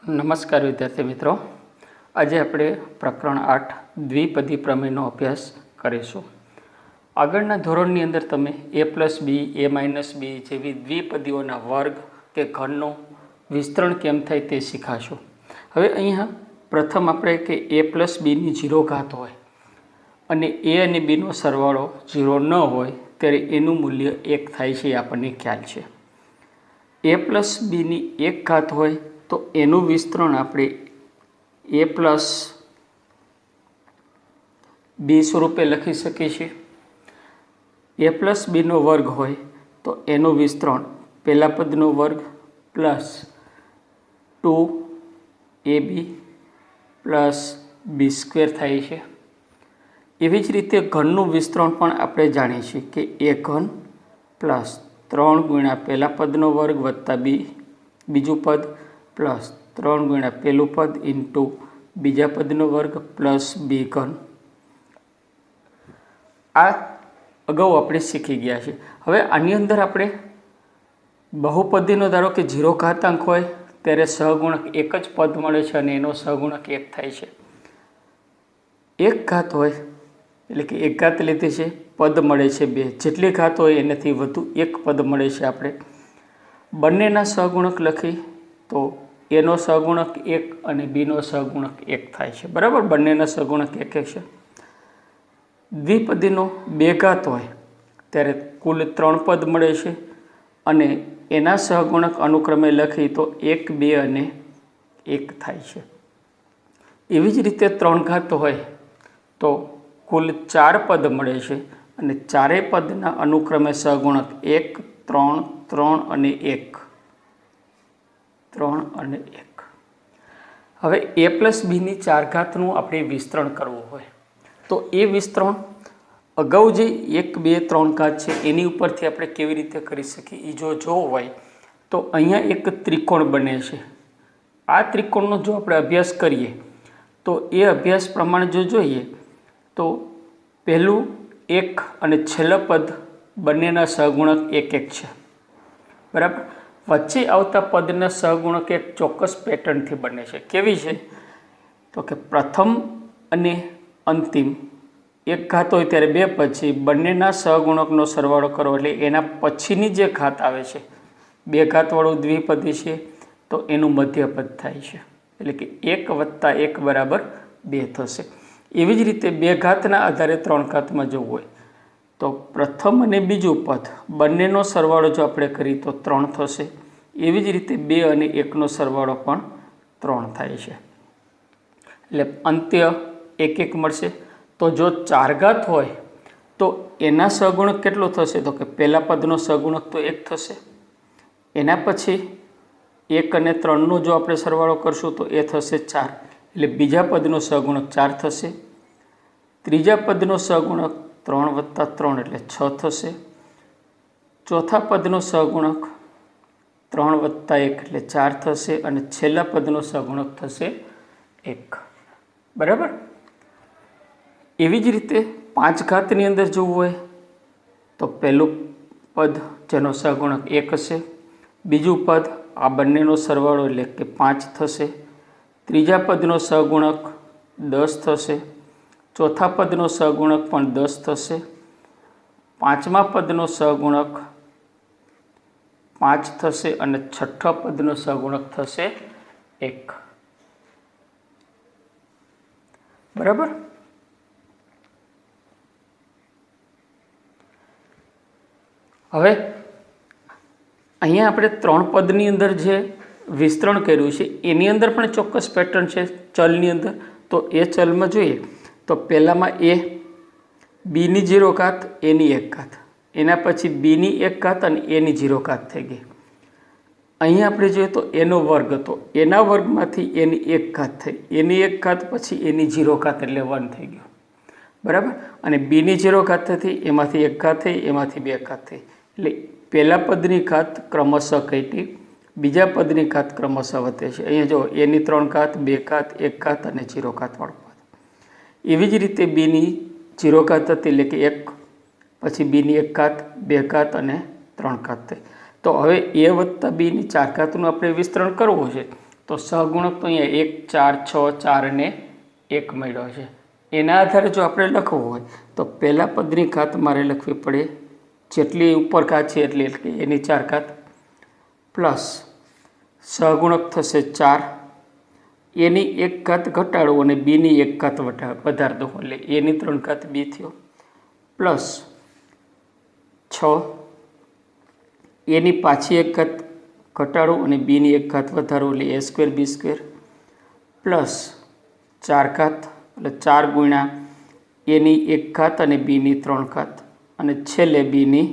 નમસ્કાર વિદ્યાર્થી મિત્રો, આજે આપણે પ્રકરણ 8 દ્વિપદી પ્રમેયનો અભ્યાસ કરીશું. આગળના ધોરણની અંદર તમે a+b, a-b જેવી દ્વિપદીઓના વર્ગ કે ઘનનું વિસ્તરણ કેમ થાય તે શીખાશો. હવે અહીંયા પ્રથમ આપણે કે a+bની 0 ઘાત હોય અને a અને bનો સરવાળો 0 ન હોય ત્યારે એનું મૂલ્ય 1 થાય છે, એ આપણને ખ્યાલ છે. a+bની 1 ઘાત હોય તો એનું વિસ્તરણ આપણે a+b સ્વરૂપે લખી શકીએ છીએ. a+bનો વર્ગ હોય તો એનું વિસ્તરણ પહેલા પદનો વર્ગ પ્લસ 2ab પ્લસ b² થાય છે. એવી જ રીતે ઘનનું વિસ્તરણ પણ આપણે જાણીએ છીએ કે a ઘન પ્લસ 3 ગુણ્યા પહેલા પદનો વર્ગ વત્તા બીજું પદ પ્લસ 3 ગુણ્યા પહેલું પદ ઇન્ટુ બીજા પદનો વર્ગ પ્લસ b ઘન. આ અગાઉ આપણે શીખી ગયા છે. હવે આની અંદર આપણે બહુપદીનો ધારો કે 0 ઘાતાંક હોય ત્યારે સહગુણક એક જ પદ મળે છે અને એનો સહગુણક 1 થાય છે. 1 ઘાત હોય એટલે કે 1 ઘાત લીધી છે, પદ મળે છે 2. જેટલી ઘાત હોય એનાથી વધુ 1 પદ મળે છે. આપણે બંનેના સહગુણક લખી તો એનો સહગુણક 1 અને બીનો સહગુણક 1 થાય છે. બરાબર, બંનેના સહગુણક 1 છે. દ્વિપદીનો 2 ઘાત હોય ત્યારે કુલ 3 પદ મળે છે અને એના સહગુણક અનુક્રમે લખી તો 1, 2 અને 1 થાય છે. એવી જ રીતે 3 ઘાત હોય તો કુલ 4 પદ મળે છે અને ચારેય પદના અનુક્રમે સહગુણક 1, 3, 3 અને 1. 3 અને 1. હવે a+bની 4 ઘાતનું આપણે વિસ્તરણ કરવું હોય તો એ વિસ્તરણ અગાઉ જે 1, 2, 3 ઘાત છે એની ઉપરથી આપણે કેવી રીતે કરી શકીએ એ જો જોવું હોય તો અહીંયા એક ત્રિકોણ બને છે. આ ત્રિકોણનો જો આપણે અભ્યાસ કરીએ તો એ અભ્યાસ પ્રમાણે જો જોઈએ તો પહેલું 1 અને છેલ્લા પદ બંનેના સહગુણક 1, 1 છે. બરાબર, વચ્ચે આવતા પદના સહગુણક એક ચોક્કસ પેટર્નથી બને છે. કેવી છે તો કે પ્રથમ અને અંતિમ 1 ઘાત હોય ત્યારે 2 પછી બંનેના સહગુણકનો સરવાળો કરો એટલે એના પછીની જે ઘાત આવે છે 2 ઘાતવાળું દ્વિપદી છે તો એનું મધ્યપદ થાય છે. એટલે કે 1 + 1 બરાબર 2 થશે. એવી જ રીતે 2 ઘાતના આધારે 3 ઘાતમાં જવું હોય તો પ્રથમ અને બીજું પદ બંનેનો સરવાળો જો આપણે કરીએ તો 3 થશે. એવી જ રીતે 2 અને 1નો સરવાળો પણ 3 થાય છે. એટલે અંત્ય 1, 1 મળશે. તો જો 4 ઘાત હોય તો એના સહગુણક કેટલો થશે તો કે પહેલા પદનો સહગુણક તો 1 થશે. એના પછી 1 અને 3નો જો આપણે સરવાળો કરશું તો એ થશે 4. એટલે બીજા પદનો સહગુણક 4 થશે. ત્રીજા પદનો સહગુણક 3 + 3 એટલે 6 થશે. ચોથા પદનો સહગુણક 3 + 1 એટલે 4 થશે અને છેલ્લા પદનો સહગુણક થશે 1. બરાબર. એવી જ રીતે 5 ઘાતની અંદર જોવું હોય તો પહેલું પદ જેનો સહગુણક 1 હશે, બીજું પદ આ બંનેનો સરવાળો એટલે કે 5 થશે, ત્રીજા પદનો સહગુણક 10 થશે, ચોથા પદનો સહગુણક પણ 10 થશે, પાંચમા પદનો સહગુણક 5 થશે અને છઠ્ઠા પદનો સહગુણક થશે 1. બરાબર. હવે અહીંયા આપણે 3 પદની અંદર જે વિસ્તરણ કર્યું છે એની અંદર પણ ચોક્કસ પેટર્ન છે ચલની અંદર. તો એ ચલમાં જોઈએ તો પહેલામાં a, bની 0 ઘાત, એની 1 ઘાત, એના પછી bની 1 ઘાત અને એની 0 ઘાત થઈ ગઈ. અહીંયા આપણે જોઈએ તો એનો વર્ગ હતો, એના વર્ગમાંથી એની 1 ઘાત થઈ, એની 1 ઘાત પછી એની 0 ઘાત એટલે 1 થઈ ગયો. બરાબર. અને bની 0 ઘાત થઈ, એમાંથી 1 ઘાત થઈ, એમાંથી 2 ઘાત થઈ. એટલે પહેલા પદની ઘાત ક્રમશઃ ઘટી, બીજા પદની ઘાત ક્રમશઃ વધે છે. અહીંયા જો એની 3 ઘાત, 2 ઘાત, 1 ઘાત અને 0 ઘાતવાળું પદ. એવી જ રીતે બીની 0 ઘાત હતી એટલે કે 1, પછી બીની 1 ઘાત, 2 ઘાત અને 3 ઘાત થઈ. તો હવે a + bની 4 ઘાતનું આપણે વિસ્તરણ કરવું છે તો સહગુણક તો અહીંયા 1, 4, 6, 4 અને 1 મળ્યો છે. એના આધારે જો આપણે લખવું હોય તો પહેલા પદની ઘાત મારે લખવી પડે જેટલી ઉપર ઘાત છે એટલી, એટલે એની 4 ઘાત પ્લસ સહગુણક થશે 4, એની 1 ઘાત ઘટાડો અને બીની 1 ઘાત વધારી દો એટલે એની 3 ઘાત બી થયો પ્લસ 6, એની પાછી 1 ઘાત ઘટાડો અને બીની 1 ઘાત વધારો એટલે a square b square plus 4 ઘાત એટલે 4 ગુણ્યા એની 1 ઘાત અને બીની 3 ઘાત અને છેલ્લે બીની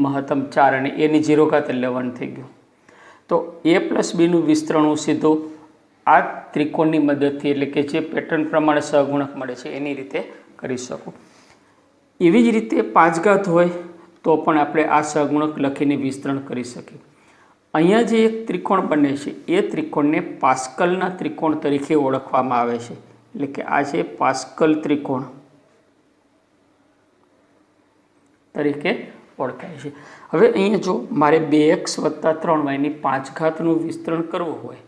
મહત્તમ 4 અને એની 0 ઘાત એટલે 1 થઈ ગયું. તો a પ્લસ બીનું વિસ્તરણ હું સીધું આ ત્રિકોણની મદદથી એટલે કે જે પેટર્ન પ્રમાણે સહગુણક મળે છે એની રીતે કરી શકું. એવી જ રીતે 5 ઘાત હોય તો પણ આપણે આ સહગુણક લખીને વિસ્તરણ કરી શકીએ. અહીંયા જે એક ત્રિકોણ બને છે એ ત્રિકોણને પાસ્કલના ત્રિકોણ તરીકે ઓળખવામાં આવે છે. એટલે કે આ છે પાસ્કલ ત્રિકોણ તરીકે ઓળખાય છે. હવે અહીંયા જો મારે 2x + 3y ની 5 ઘાતનું વિસ્તરણ કરવું હોય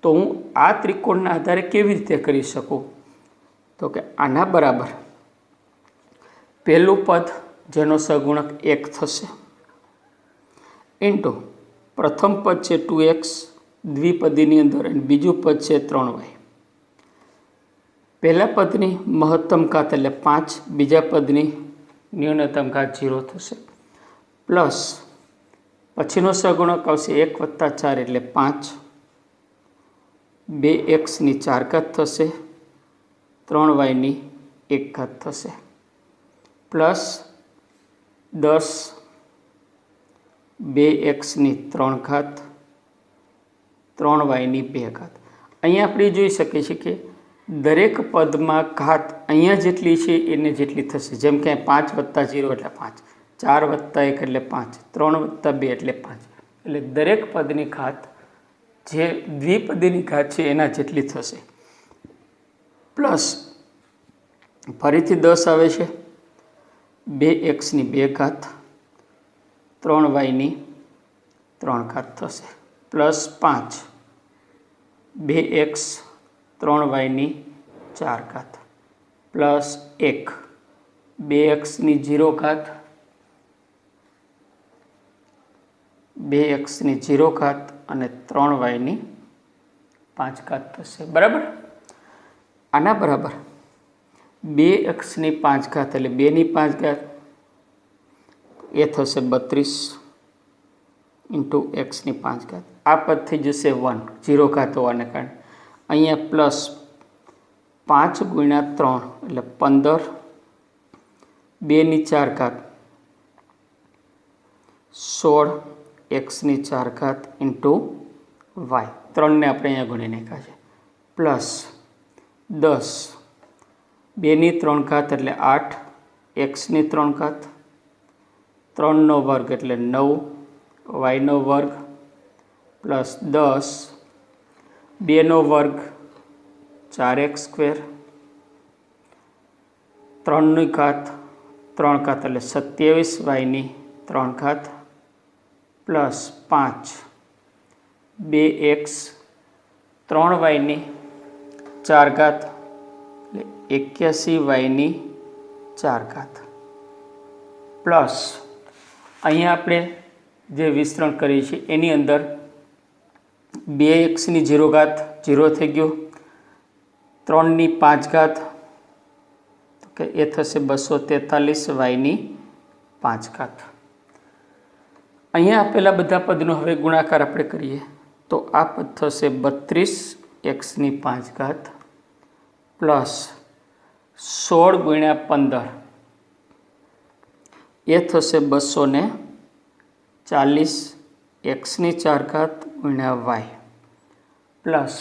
તો હું આ ત્રિકોણના આધારે કેવી રીતે કરી શકું? તો કે આના બરાબર પહેલું પદ જેનો સહગુણક 1 થશે ઇન્ટુ પ્રથમ પદ છે 2x દ્વિપદીની અંદર અને બીજું પદ છે 3y. પહેલા પદની મહત્તમ ઘાત એટલે 5, બીજા પદની ન્યૂનતમ ઘાત 0 થશે પ્લસ પછીનો સહગુણક આવશે 1 + 4 એટલે 5, 2x ની 4 ઘાત થશે, 3y ની 1 ઘાત થશે પ્લસ 10, 2x ની 3 ઘાત, 3y ની 2 ઘાત. અહીંયા આપણે જોઈ શકીએ છીએ કે દરેક પદમાં ઘાત અહીંયા જેટલી છે એને જેટલી થશે. જેમ કે 5 + 0 એટલે 5, 4 + 1 એટલે 5, 3 + 2 એટલે 5. એટલે દરેક પદની ઘાત જે દ્વિપદીની ઘાત છે એના જેટલી થશે પ્લસ ફરીથી 10 આવે છે, 2x ની 2 ઘાત, 3y ની 3 ઘાત થશે પ્લસ 5, 2x, 3y ની 4 ઘાત પ્લસ 1, 2x ની 0 ઘાત, 2x ની 0 ઘાત અને 3y ની 5 ઘાત થશે. બરાબર. આના બરાબર 2x ની 5 ઘાત એટલે 2 ની 5 ઘાત એ થશે 32 ઇન્ટુ x ની 5 ઘાત. આ પદ થઈ જશે 1, 0 ઘાત હોવાને કારણે. અહીંયા પ્લસ 5 × 3 એટલે 15, 2 ની 4 ઘાત 16, x ની 4 ઘાત ઇન્ટુ y. 3 ને આપણે અહીંયા ગુણી નાખ્યા છે પ્લસ 10, 2 ની 3 ઘાત એટલે 8, x ની 3 ઘાત, 3 નો વર્ગ એટલે 9, y નો વર્ગ પ્લસ 10, 2 નો વર્ગ 4x², 3 ની ઘાત 3 ઘાત એટલે 27, y ની 3 ઘાત પ્લસ 5, 2x, 3y ની 4 ઘાત એટલે 81, y ની 4 ઘાત પ્લસ અહીંયા આપણે જે વિસ્તરણ કરીએ છીએ એની અંદર 2x ની 0 ઘાત 0 થઈ ગયું, 3 ની 5 ઘાત તો કે એ થશે 243, y ની 5 ઘાત. અહીંયા આપેલા બધા પદનો હવે ગુણાકાર આપણે કરીએ તો આ પદ થશે 32, x ની 5 ઘાત પ્લસ 16 × 15 એ થશે 240, x ની 4 ઘાત × y પ્લસ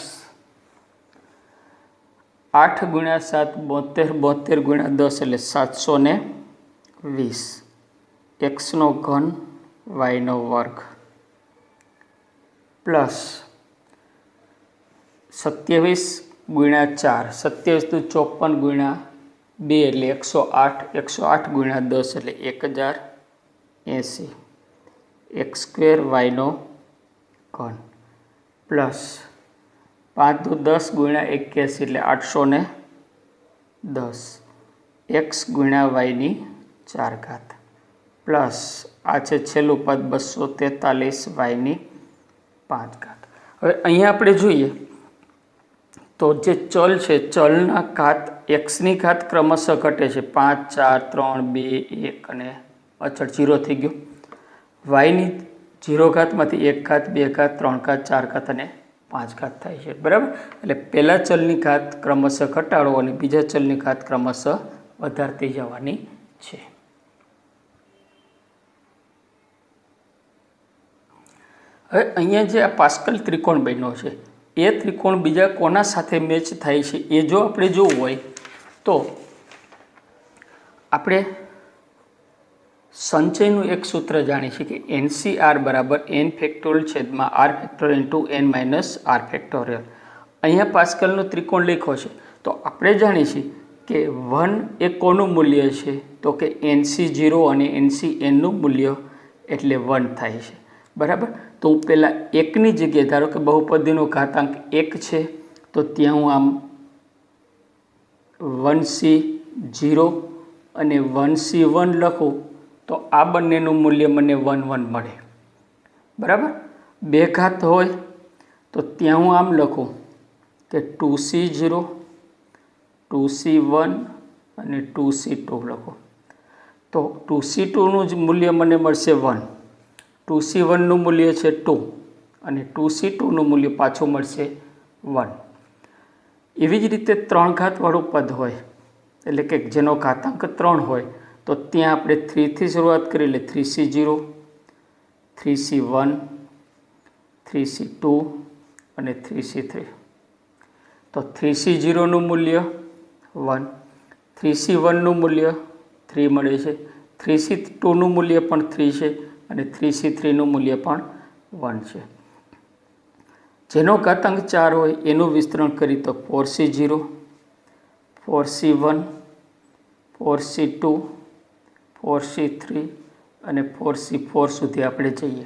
8 × 7 72, 72 × 10 એટલે 720, x નો ઘન y નો વર્ગ પ્લસ 27 × 4, 27 × 54 × 2 એટલે 108, 108 × 10 એટલે 1080, x² y નો ઘન પ્લસ 5 દુ 10 ગુણ્યા 81 એટલે 810 x ગુણ્યા y ની 4 ઘાત પ્લસ આ છે છેલ્લું પદ 243 y ની 5 ઘાત। હવે અહીંયા આપણે જોઈએ તો જે ચલ છે ચલના ઘાત x ની ઘાત ક્રમશઃ ઘટે છે 5 4 3 2 1 અને અચળ 0 થઈ ગયો। y ની 0 ઘાતમાંથી 1 ઘાત 2 ઘાત 3 ઘાત 4 ઘાત અને 5 ઘાત થાય છે બરાબર। એટલે પહેલા ચલની ઘાત ક્રમશઃ ઘટાડો અને બીજા ચલની ઘાત ક્રમશઃ વધારતી જવાની છે। હવે અહીંયા જે આ પાસ્કલ ત્રિકોણ બન્યો છે એ ત્રિકોણ બીજા કોના સાથે મેચ થાય છે એ જો આપણે જોવું હોય તો આપણે સંચયનું એક સૂત્ર જાણીએ છીએ કે NCR બરાબર n ફેક્ટોરિયલ છેદમાં r factorial into n minus r factorial. અહીંયા પાસ્કલનો ત્રિકોણ લખ્યો છે તો આપણે જાણીએ છીએ કે 1 એ કોનું મૂલ્ય છે તો કે NC0 અને NCn નું મૂલ્ય એટલે 1 થાય છે બરાબર। તો હું પહેલાં 1 ની જગ્યાએ ધારો કે બહુપદીનો ઘાતાંક 1 છે તો ત્યાં હું આમ 1C0 અને 1C1 લખું તો આ બંનેનું મૂલ્ય મને 1 1 મળે બરાબર। 2 ઘાત હોય તો ત્યાં હું આમ લખું કે 2C0 2C1 અને 2C2 લખું તો 2C2નું જ મૂલ્ય મને મળશે 1, 2C1નું મૂલ્ય છે 2 અને 2C2નું મૂલ્ય પાછું મળશે 1। એવી જ રીતે 3 ઘાતવાળું પદ હોય એટલે કે જેનો ઘાતાંક 3 હોય તો ત્યાં આપણે 3 થી શરૂઆત કરી એટલે 3C0 3C1 3C2 અને 3C3 તો 3C0નું મૂલ્ય 1, 3C1નું મૂલ્ય 3 મળે છે, 3C2નું મૂલ્ય પણ 3 છે અને 3C3નું મૂલ્ય પણ 1 છે। જેનો ઘાતાંક 4 હોય એનું વિસ્તરણ કરી તો 4C0 4C1 4C2 4C3 અને 4C4 સુધી આપણે જઈએ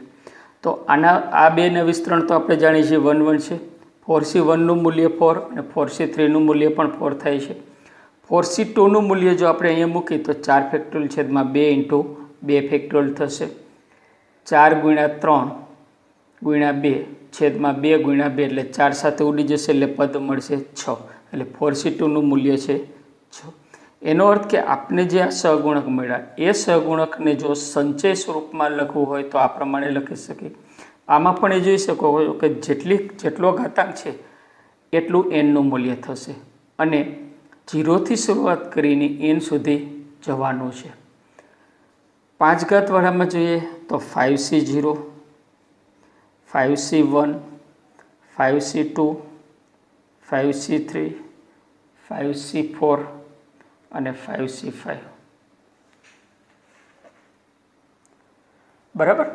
તો આ બેના વિસ્તરણ તો આપણે જાણીએ છીએ 1 1 છે। 4C1નું મૂલ્ય 4 અને 4C3નું મૂલ્ય પણ 4 થાય છે। 4C2નું મૂલ્ય જો આપણે અહીંયા મૂકીએ તો 4 ફેક્ટોરિયલ છેદમાં 2 ઇન્ટુ 2 ફેક્ટોરિયલ થશે। 4 ગુણ્યા 3 ગુણ્યા 2 છેદમાં 2 ગુણ્યા 2 એટલે 4 સાથે ઉડી જશે એટલે પદ મળશે 6 એટલે 4C2નું મૂલ્ય છે 6। એનો અર્થ કે આપણે જે આ સહગુણક મળ્યા એ સહગુણકને જો સંચય સ્વરૂપમાં લખવું હોય તો આ પ્રમાણે લખી શકીએ। આમાં પણ એ જોઈ શકો કે જેટલો ઘાતાંક છે એટલું nનું મૂલ્ય થશે અને 0 થી શરૂઆત કરીને n સુધી જવાનું છે। 5 ઘાતવાળામાં જોઈએ તો 5C0 5C1 5C2 5C3 5C4 અને 5C5 બરાબર।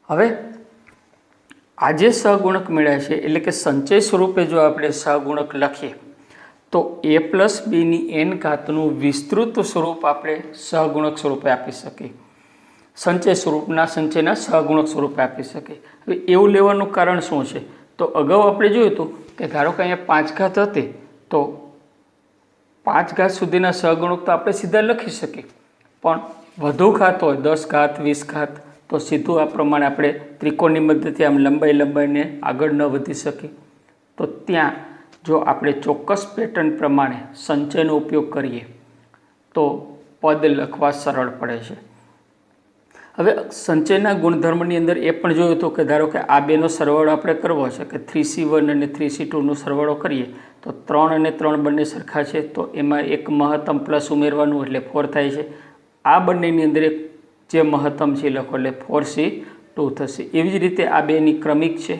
હવે આ જે સહગુણક મળ્યા છે એટલે કે સંચય સ્વરૂપે જો આપણે સહગુણક લખીએ તો a પ્લસ બીની n ઘાતનું વિસ્તૃત સ્વરૂપ આપણે સહગુણક સ્વરૂપે આપી શકીએ। સંચયના સહગુણક સ્વરૂપે આપી શકીએ। હવે એવું લેવાનું કારણ શું છે તો અગાઉ આપણે જોયું હતું કે ધારો કે અહીંયા 5 ઘાત હતી તો 5 ઘાત સુધીના સહગુણક તો આપણે સીધા લખી શકીએ પણ વધુ ઘાત હોય 10 ઘાત 20 ઘાત તો સીધું આ પ્રમાણે આપણે ત્રિકોણની મદદથી આમ લંબાઈને આગળ ન વધી શકીએ તો ત્યાં જો આપણે ચોક્કસ પેટર્ન પ્રમાણે સંચયનો ઉપયોગ કરીએ તો પદ લખવા સરળ પડે છે। હવે સંચયના ગુણધર્મની અંદર એ પણ જોયું હતું કે ધારો કે આ બેનો સરવાળો આપણે કરવો છે કે 3C1 અને 3C2નો સરવાળો કરીએ તો 3 અને 3 બંને સરખા છે તો એમાં એક મહત્તમ પ્લસ ઉમેરવાનું એટલે 4 થાય છે। આ બંનેની અંદર એક જે મહત્તમ છે લખો એટલે 4C2 થશે। એવી જ રીતે આ બેની ક્રમિક છે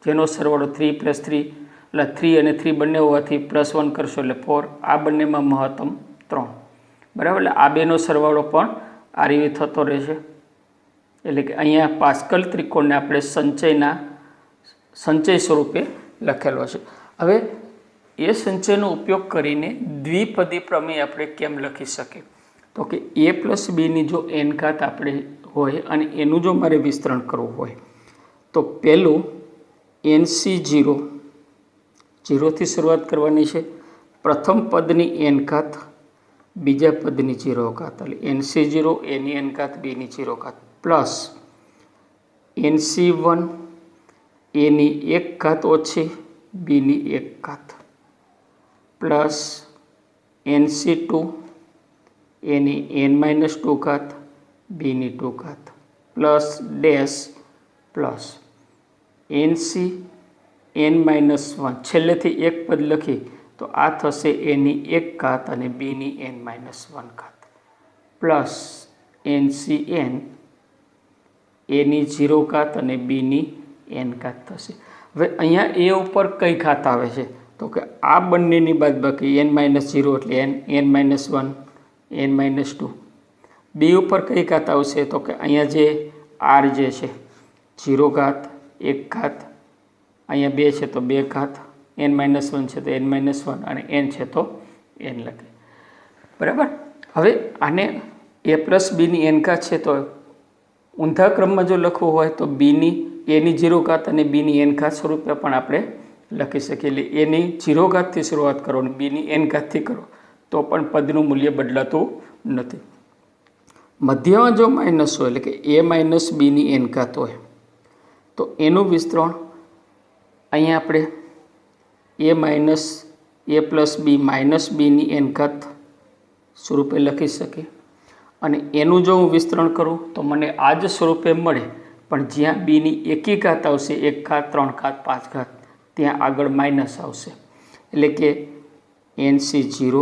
જેનો સરવાળો 3 + 3 એટલે 3 અને 3 બંને હોવાથી +1 કરશો એટલે 4। આ બંનેમાં મહત્તમ 3 બરાબર। એટલે આ બેનો સરવાળો પણ આ રીતે થતો રહેશે। એટલે કે અહીંયા પાસ્કલ ત્રિકોણને આપણે સંચય સ્વરૂપે લખેલો છે। હવે એ સંચયનો ઉપયોગ કરીને દ્વિપદી પ્રમેય આપણે કેમ લખી શકીએ તો કે a પ્લસ બીની જો n ઘાત આપણે હોય અને એનું જો મારે વિસ્તરણ કરવું હોય તો પહેલું NC0 0થી શરૂઆત કરવાની છે। પ્રથમ પદની n ઘાત, બીજા પદની 0 ઘાત, એટલે NC0 એની n ઘાત બીની 0 ઘાત પ્લસ NC1 એની 1 ઘાત ઓછી બીની 1 ઘાત પ્લસ NC2 એની n-2 ઘાત બીની 2 ઘાત plus dash plus NC n-1 છેલ્લેથી એક પદ લખી તો આ થશે એની 1 ઘાત અને બીની n-1 ઘાત પ્લસ NCn એની 0 ઘાત અને બીની n ઘાત થશે। હવે અહીંયા એ ઉપર કઈ ઘાત આવે છે તો કે આ બંનેની બાદબાકી n-0 એટલે n-1 n-2। બી ઉપર કઈ ઘાત આવશે તો કે અહીંયા જે r જે છે 0 ઘાત 1 ઘાત, અહીંયા 2 છે તો 2 ઘાત, n-1 છે તો n-1 અને n છે તો n લખે, બરાબર। હવે આને a પ્લસ બીની n ઘાત છે તો ઊંધા ક્રમમાં જો લખવું હોય તો બીની એની 0 ઘાત અને બીની n ઘાત સ્વરૂપે પણ આપણે લખી શકીએ। એટલે એની 0 ઘાતથી શરૂઆત કરો અને બીની n ઘાતથી કરો તો પણ પદનું મૂલ્ય બદલાતું નથી। મધ્યમાં જો માઇનસ હોય એટલે કે a માઇનસ બીની n ઘાત હોય તો એનું વિસ્તરણ અહીંયા આપણે a minus a plus B minus બીની n ઘાત સ્વરૂપે લખી શકીએ અને એનું જો હું વિસ્તરણ કરું તો મને આ જ સ્વરૂપે મળે, પણ જ્યાં બીની એકી ઘાત આવશે 1 ઘાત 3 ઘાત 5 ઘાત ત્યાં આગળ માઇનસ આવશે, એટલે કે NC0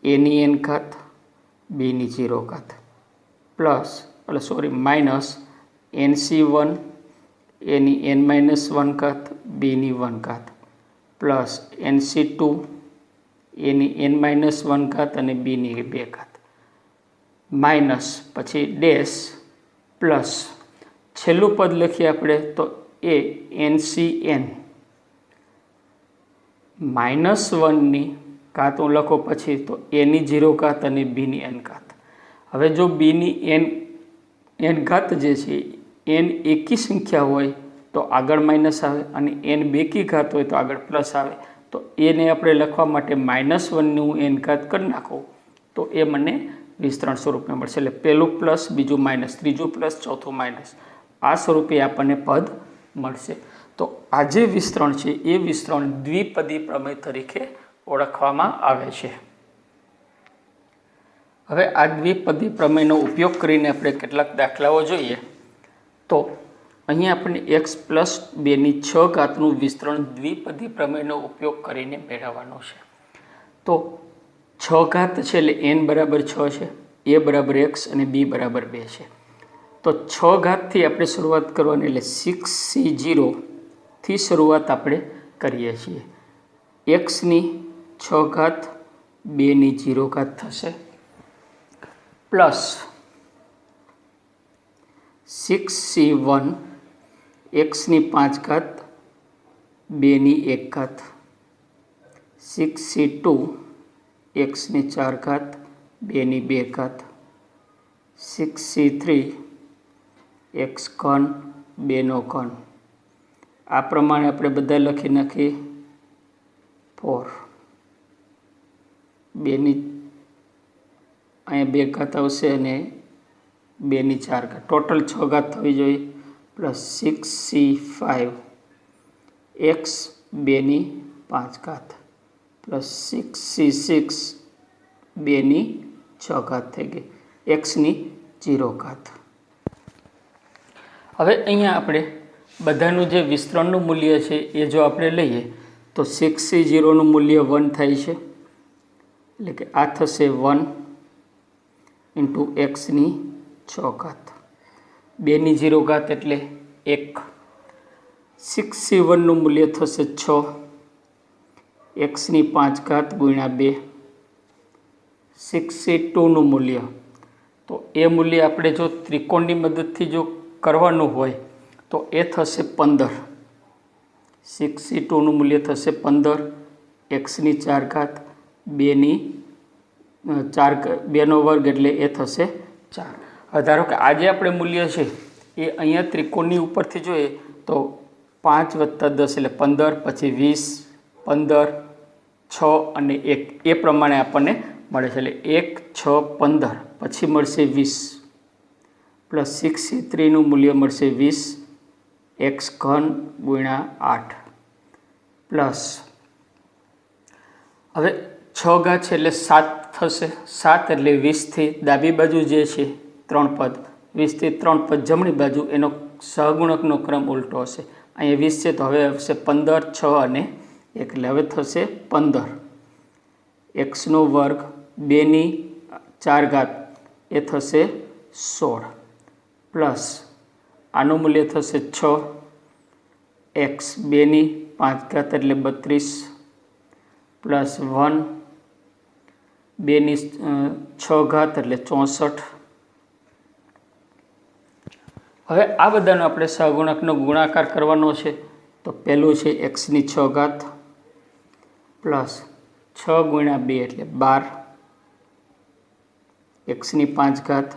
એની n ઘાત બીની 0 ઘાત પ્લસ માઇનસ NC1 એની n-1 ઘાત બીની 1 ઘાત પ્લસ NC2 એની n-1 ઘાત અને બીની 2 ઘાત માઇનસ પછી ડેશ પ્લસ છેલ્લું પદ લખીએ આપણે તો એ NCn -1ની ઘાત હું લખો પછી તો એની 0 ઘાત અને બીની n ઘાત। હવે જો બીની n ઘાત જે છે n એકી સંખ્યા હોય તો આગળ માઇનસ આવે અને n બેકી ઘાત હોય તો આગળ પ્લસ આવે, તો એને આપણે લખવા માટે -1નું n ઘાત કરી નાખો તો એ મને વિસ્તરણ સ્વરૂપે મળશે। એટલે પહેલું પ્લસ, બીજું માઇનસ, ત્રીજું પ્લસ, ચોથું માઇનસ, આ સ્વરૂપે આપણને પદ મળશે। તો આ જે વિસ્તરણ છે એ વિસ્તરણ દ્વિપદી પ્રમેય તરીકે ઓળખવામાં આવે છે। હવે આ દ્વિપદી પ્રમેયનો ઉપયોગ કરીને આપણે કેટલાક દાખલાઓ જોઈએ તો અહીંયા આપણે x પ્લસ 2ની 6 ઘાતનું વિસ્તરણ દ્વિપદી પ્રમેયનો ઉપયોગ કરીને મેળવવાનું છે। તો 6 ઘાત છે એટલે n બરાબર 6 છે, a બરાબર x અને b બરાબર 2 છે। તો 6 ઘાતથી આપણે શરૂઆત કરવાની એટલે 6C0 થી શરૂઆત આપણે કરીએ છીએ। xની 6 ઘાત 2ની 0 ઘાત થશે પ્લસ 6C1 xની 5 ઘાત 2ની 1 ઘાત 6C2 xની 4 ઘાત 2ની 2 ઘાત 6C3 x ઘન 2નો ઘન, આ પ્રમાણે આપણે બધા લખી નાખીએ 4 2ની અહીંયા 2 ઘાત આવશે અને 2ની 4 ઘાત, ટોટલ 6 ઘાત થવી જોઈએ પ્લસ 6C5 x 2ની 5 ઘાત પ્લસ 6C6 2ની 6 ઘાત થઈ ગઈ, xની 0 ઘાત। હવે અહીંયા આપણે બધાનું જે વિસ્તરણનું મૂલ્ય છે એ જો આપણે લઈએ તો 6C0નું મૂલ્ય 1 થાય છે, એટલે કે આ થશે 1 ઇન્ટુ xની 6 ઘાત, 2ની 0 ઘાત એટલે 1, 6C1નું મૂલ્ય થશે 6 xની 5 ઘાત ગુણ્યા 2, 6C2નું મૂલ્ય તો એ મૂલ્ય આપણે જો ત્રિકોણની મદદથી જો કરવાનું હોય તો એ થશે 15, 6C2નું મૂલ્ય થશે 15 xની 4 ઘાત 2નો વર્ગ એટલે એ થશે 4। હવે ધારો કે આ જે આપણે મૂલ્ય છે એ અહીંયા ત્રિકોણની ઉપરથી જોઈએ તો 5 + 10 એટલે 15, પછી 20, 15, 6 અને 1 એ પ્રમાણે આપણને મળે છે. એટલે 1, 6, 15 પછી મળશે 20 પ્લસ 6c3નું મૂલ્ય મળશે 20 x³ × 8 પ્લસ હવે 6 ઘાત છે એટલે 7 થશે. 7 એટલે 20થી ડાબી બાજુ જે છે 3 પદ, 20થી 3 પદ જમણી બાજુ એનો સહગુણકનો ક્રમ ઉલટો હશે. અહીંયા 20 છે તો હવે આવશે 15, 6 અને 1 એટલે હવે થશે 15 x² 2ની 4 ઘાત એ થશે 16 પ્લસ આનું મૂલ્ય થશે 6 x 2ની 5 ઘાત એટલે 32 પ્લસ 1 2ની 6 ઘાત એટલે 64. હવે આ બધાનો આપણે સહગુણકનો ગુણાકાર કરવાનો છે. તો પહેલું છે x ની 6 ઘાત પ્લસ 6 × 2 એટલે 12 x ની 5 ઘાત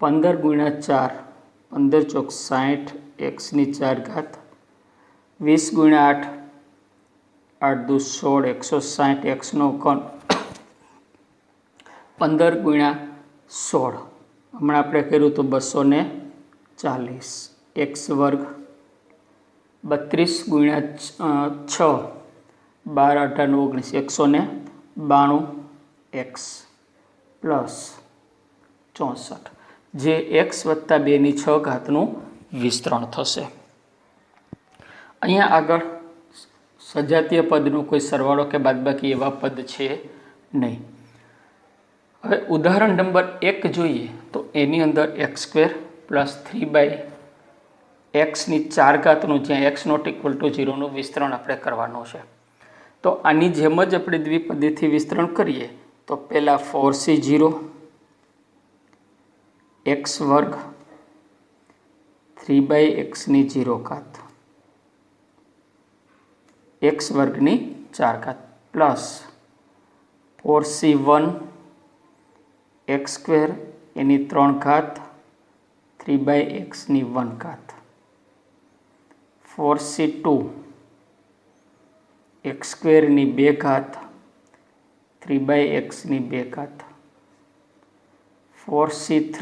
15 × 4 15 ચોક 60 x ની 4 ઘાત 20 × 8 8 દુ 16 160 x નો ઘન 15 × 16 હમણાં આપણે કર્યું તો 240 x² 32 × 6 12 18 19 192 x પ્લસ 64 જે x + 2ની 6 ઘાતનું વિસ્તરણ થશે. અહીંયા આગળ સજાતીય પદનો કોઈ સરવાળો કે બાદબાકી એવા પદ છે નહીં. હવે ઉદાહરણ નંબર 1 જોઈએ તો એની અંદર x² + 3/xની 4 ઘાતનું જ્યાં x ≠ 0નું વિસ્તરણ આપણે કરવાનું છે. તો આની જેમ જ આપણે દ્વિપદીથી વિસ્તરણ કરીએ તો પહેલાં 4c0 x² 3/xની 0 ઘાત x² 4 ઘાત પ્લસ 4c1 x² એની 3 ઘાત 3/xની 1 ઘાત 4c2 x² ની 2 ઘાત 3/xની 2 ઘાત 4c3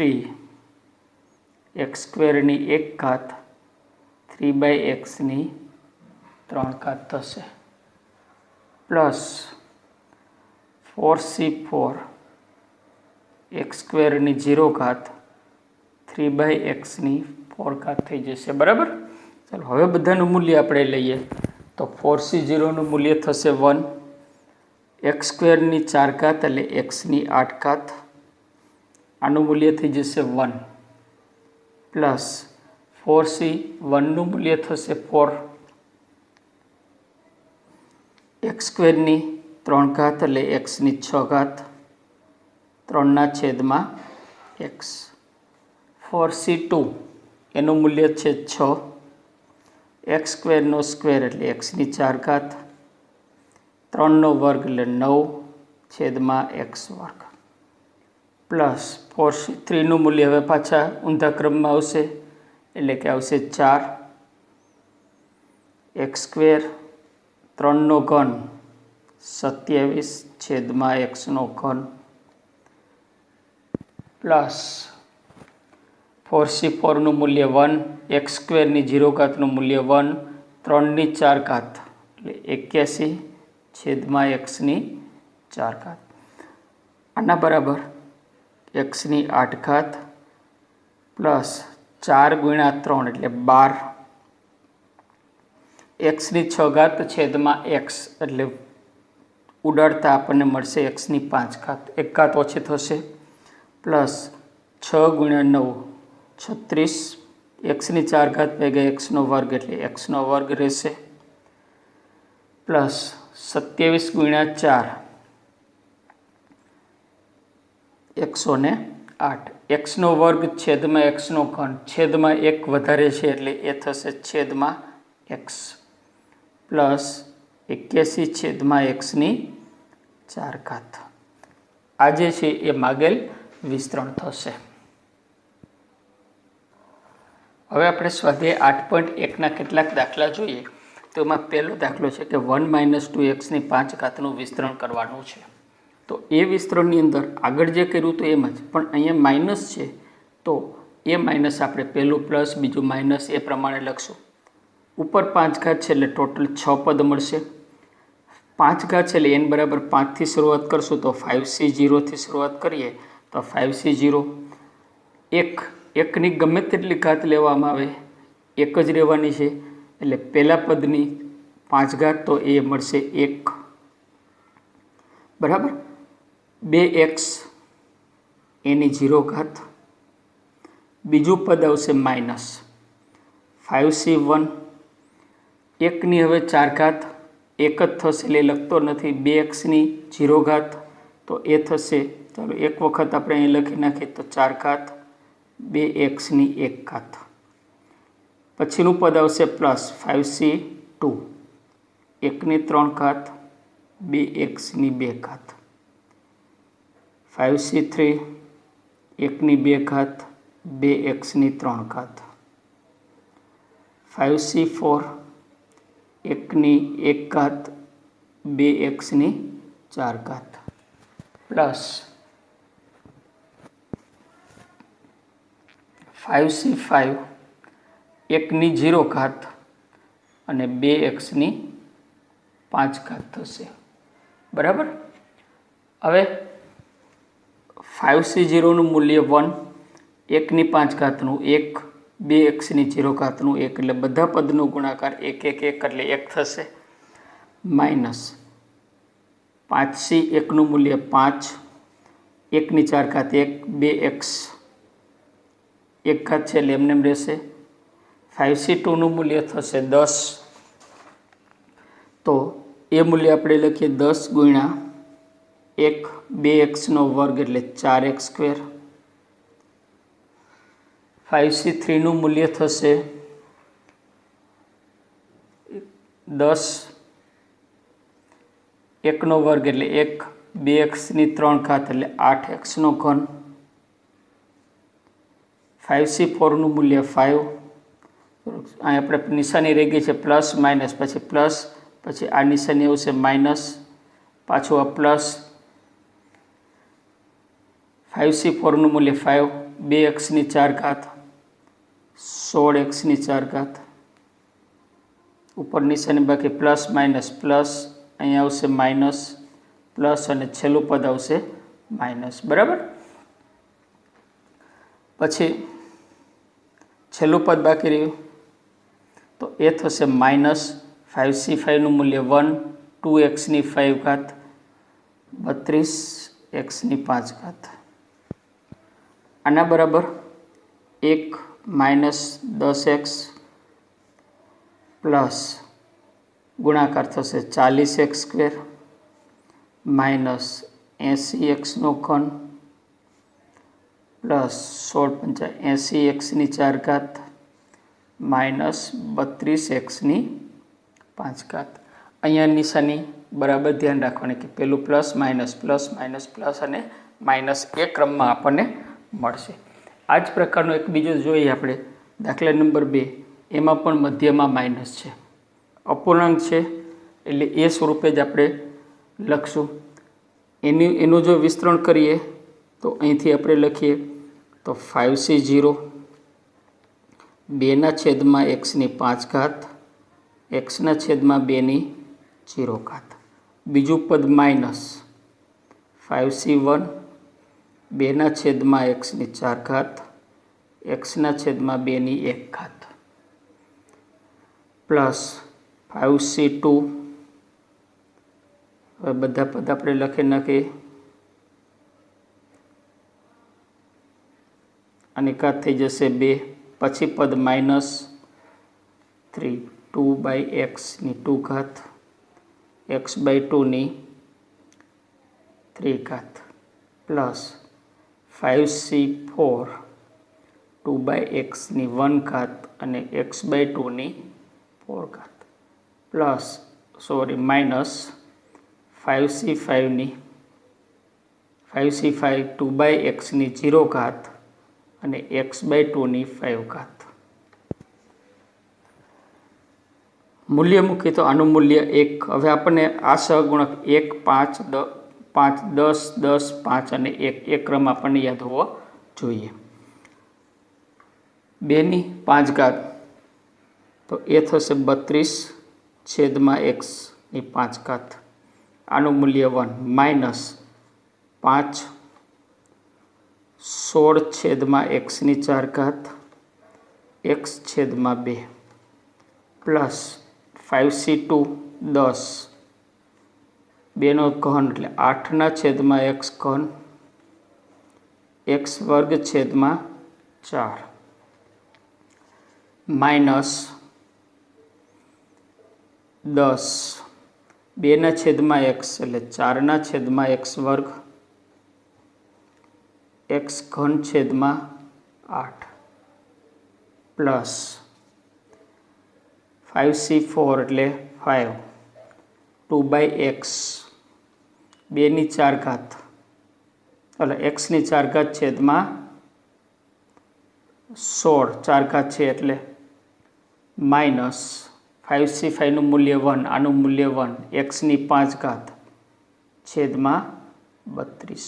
x² ની 1 ઘાત 3/xની 3 ઘાત થશે પ્લસ 4c4 x² ની 0 ઘાત 3/xની 4 ઘાત થઈ જશે. બરાબર. ચાલો હવે બધાનું મૂલ્ય આપણે લઈએ તો 4c0નું મૂલ્ય થશે 1 x² ની 4 ઘાત એટલે xની 8 ઘાત આનું મૂલ્ય થઈ જશે 1 પ્લસ 4c1નું મૂલ્ય થશે 4 x² ની 3 ઘાત એટલે xની 6 ઘાત 3/x 4c2 એનું મૂલ્ય છે 6 x² એટલે xની 4 ઘાત 3² એટલે 9/x² પ્લસ 4c3નું મૂલ્ય હવે પાછા ઊંધા ક્રમમાં આવશે એટલે કે આવશે 4 x² 3/3 27/x3 પ્લસ 4c4નું મૂલ્ય 1 x² ની 0 ઘાતનું મૂલ્ય 1 3ની 4 ઘાત એટલે 81/xની 4 ઘાત આના બરાબર xની 8 ઘાત પ્લસ 4 × 3 એટલે 12 xની 6 ઘાત છેદમાં x એટલે ઉડાડતા આપણને મળશે xની 5 ઘાત 1 ઘાત ઓછી થશે પ્લસ 6 × 9 36 xની 4 ઘાત ભેગા x² એટલે x² રહેશે પ્લસ 27 × 4 108 x² છેદમાં x³ છેદમાં 1 વધારે છે એટલે એ થશે છેદમાં x પ્લસ 81/xની 4 ઘાત આ જે છે એ માગેલ વિસ્તરણ થશે. હવે આપણે સ્વાધ્યાય 8.1ના કેટલાક દાખલા જોઈએ. તો એમાં પહેલો દાખલો છે કે 1 - 2x ની 5 ઘાતનું વિસ્તરણ કરવાનું છે. તો એ વિસ્તરણની અંદર આગળ જે કર્યું તો એમ જ, પણ અહીંયા માઇનસ છે તો એ માઇનસ આપણે પહેલું પ્લસ બીજું માઇનસ એ પ્રમાણે લખશું. ઉપર 5 ઘાત છે એટલે ટોટલ 6 પદ મળશે. 5 ઘાત છે એટલે n બરાબર 5થી શરૂઆત કરશું તો 5c0થી શરૂઆત કરીએ તો 5c0. એકની ગમે તેટલી ઘાત લેવામાં આવે એક જ રહેવાની છે એટલે પહેલા પદની 5 ઘાત તો એ મળશે 1 બરાબર. 2x એની 0 ઘાત. બીજું પદ આવશે માઇનસ 5c1. એકની હવે 4 ઘાત એક જ થશે એટલે લખતો નથી. 2xની 0 ઘાત તો એ થશે, ચાલો એક વખત આપણે અહીં લખી નાખીએ તો 4 ઘાત 2xની 1 ઘાત. પછીનું પદ આવશે પ્લસ 5c2. એકની 3 ઘાત 2xની 2 ઘાત. 5c3 એકની 2 ઘાત 2xની 3 ઘાત. 5c4 એકની 1 ઘાત 2xની 4 ઘાત પ્લસ 5c5 એકની 0 ઘાત અને 2xની 5 ઘાત થશે બરાબર. હવે 5c0નું મૂલ્ય 1, એકની 5 ઘાતનું 1, 2xની 0 ઘાતનું 1 એટલે બધા પદનો ગુણાકાર 1 1 1 એટલે 1 થશે. માઇનસ 5c1નું મૂલ્ય 5, એકની 4 ઘાત 1, 2x 1 ઘાત છે એટલે એમને રહેશે. 5c2નું મૂલ્ય થશે 10. તો એ મૂલ્ય આપણે લખીએ 10 ગુણ્યા 1, 2xનો વર્ગ એટલે 4x². 5c3નું મૂલ્ય થશે 10, 1નો વર્ગ એટલે 1, 2xની 3 ઘાત એટલે 8x². 5c4નું મૂલ્ય 5. અહીં આપણે નિશાની રહી ગઈ છે પ્લસ માઇનસ, પછી પ્લસ, પછી આ નિશાની આવશે માઇનસ, પાછું આ પ્લસ. 5c4નું મૂલ્ય 5, 2xની 4 ઘાત 16xની 4 ઘાત. ઉપર નિશાની બાકી પ્લસ માઇનસ પ્લસ, અહીંયા આવશે માઇનસ પ્લસ અને છેલ્લું પદ આવશે માઇનસ બરાબર. પછી છેલ્લું પદ બાકી રહ્યું તો એ થશે માઇનસ 5c5નું મૂલ્ય 1, 2xની 5 ઘાત 32xની 5 ઘાત. આના બરાબર 1 માઇનસ 10x પ્લસ ગુણાકાર થશે 40x² માઇનસ 80x³ પ્લસ 16 × 80xની 4 ઘાત માઇનસ 32xની 5 ઘાત. અહીંયા નિશાની બરાબર ધ્યાન રાખવાની કે પેલું plus minus plus minus plus અને માઇનસ એ ક્રમમાં આપણને મળશે. આ જ પ્રકારનો એક બીજો જોઈએ આપણે દાખલા નંબર 2. એમાં પણ મધ્યમાં માઇનસ છે, અપૂર્ણાંક છે એટલે એ સ્વરૂપે જ આપણે લખશું. એનું જો વિસ્તરણ કરીએ તો અહીંથી આપણે લખીએ તો 5c0 2/xની 5 ઘાત x/2ની 0 ઘાત. બીજું પદ માઇનસ 5c1 2/xની 4 ઘાત x/2ની 1 ઘાત પ્લસ 5c2. હવે બધા પદ આપણે લખી નાખીએ. આની ઘાત થઈ જશે 2. પછી પદ માઇનસ 3, 2/xની 2 ઘાત x/2ની 3 ઘાત પ્લસ 5c4 2/xની 1 ઘાત અને x/2ની 4 ઘાત પ્લસ માઇનસ 5c5 2/xની 0 ઘાત અને x/2ની 5 ઘાત. મૂલ્ય મૂકીએ તો આનું મૂલ્ય 1। હવે આપણને આ સહગુણક 1, 5, 10, 10, 5 અને 1 એ ક્રમ આપણને યાદ હોવો જોઈએ। 2 ની 5 ઘાત તો એ થશે 32/x ની 5 ઘાત, આનું મૂલ્ય 1 માઇનસ 5 16/x ની 4 ઘાત x/2 પ્લસ 5c2 10 2 નો ઘન એટલે 8/x ઘન x²/4 માઇનસ 10 2/x એટલે 4/x² x3/8 પ્લસ 5c4 એટલે 5 2/x 2 ની 4 ઘાત એટલે x ની 4 ઘાત છેદમાં 16 4 ઘાત છે એટલે માઇનસ 5c5 નું મૂલ્ય 1, આનું મૂલ્ય 1 x ની 5 ઘાત છેદમાં 32।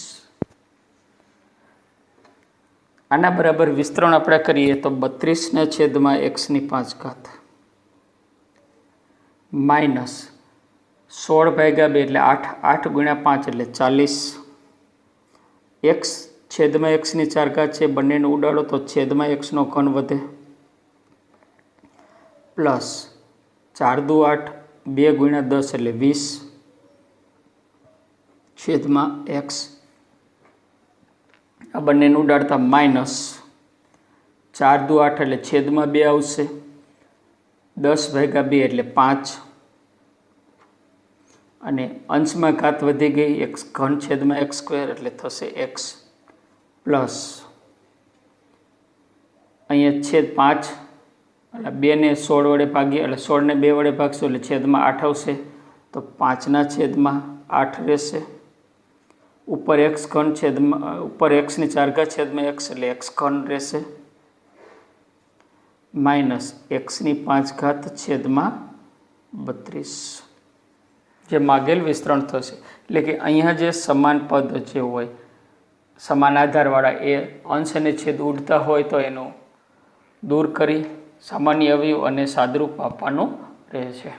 આના બરાબર વિસ્તરણ આપણે કરીએ તો 32/x ની 5 ઘાત માઇનસ 16/2 એટલે 8, 8 × 5 એટલે 40 x/x ની 4 ઘાત છે, બંનેને ઉડાડો તો છેદમાં x નો ઘન વધે પ્લસ 4 દુ 8 2 × 10 એટલે 20 છેદમાં x, આ બંનેને ઉડાડતા માઇનસ 4 દુ 8 એટલે છેદમાં 2 આવશે 10/2 એટલે 5 અને અંશમાં ઘાત વધી ગઈ x3/x² એટલે થશે x પ્લસ અહીંયા છેદ 5 એટલે 2 ને 16 વડે ભાગીએ એટલે 16 ને 2 વડે ભાગશું એટલે છેદમાં 8 આવશે તો 5/8 રહેશે ઉપર x ની 4 ઘાત છેદમાં x એટલે x³ રહેશે માઇનસ x ની 5 ઘાત છેદમાં 32 જે માગેલ વિસ્તરણ થશે। એટલે કે અહીંયા જે સમાન પદ જે હોય સમાન આધારવાળા એ અંશ અને છેદ ઉડતા હોય તો એનું દૂર કરી સામાન્ય અવયવ અને સાદરૂપ આપવાનું રહે છે।